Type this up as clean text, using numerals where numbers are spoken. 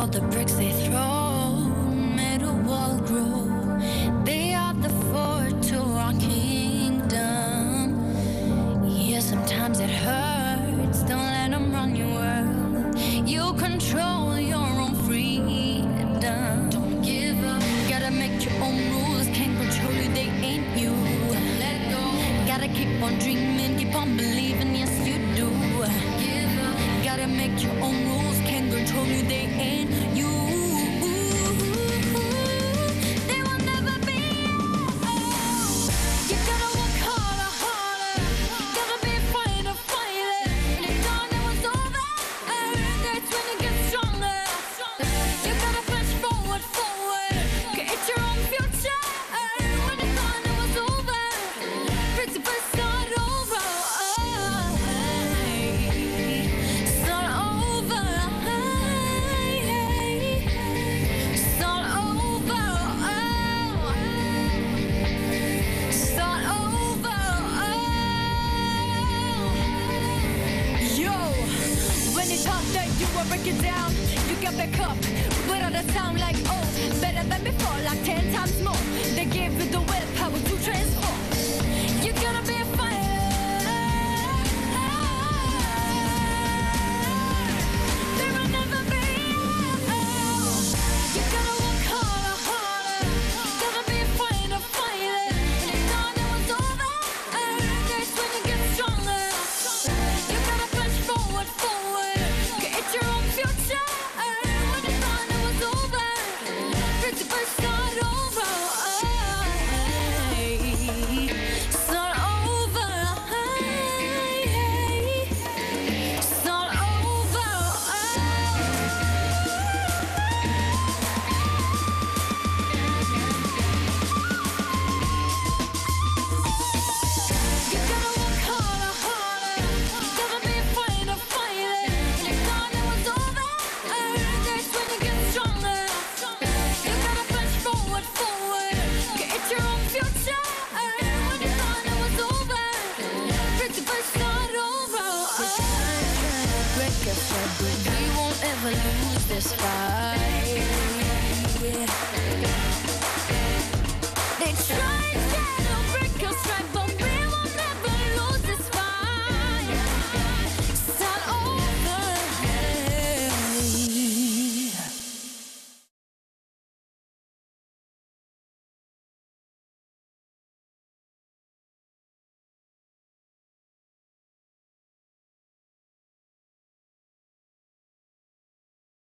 all the bricks they throw made a wall grow. They are the fort to our kingdom. Yeah, sometimes it hurts. Don't let them run your world. You control your own freedom. Don't give up. Gotta make your own rules. Can't control you, they ain't you. Let go. Gotta keep on dreaming, keep on believing. Yes, you do. Give up. Gotta make your own rules. Can't control you, they ain't you. They will never be you. You gotta work harder, harder. Gotta be a fighter, fighter. When it's done, it was over. That's when you get stronger. You gotta push forward, forward. Create your own future. When it's done, it was over. Principles start over. Start over. Start over. Start over. Yo, when it's hot that you will break it down, you get back up without a sound like oh, better than before, like 10 times more. They give you the willpower to transform. You gotta be a fighter. There will never be you. You gotta work harder, harder. Gotta be a fighter, fighter. When it's done, it was over. That's when you get stronger. You gotta push forward, forward. Create your own future. When it's done, it was over. Principles start over. Start over. Start over. You gotta work harder, harder. Gotta be a fighter, fighter. When it's done, it was over. That's when you get stronger. You gotta push forward, forward. Create your own future. When it's done, it was over. Principles start over. Break us, we won't ever lose this fight.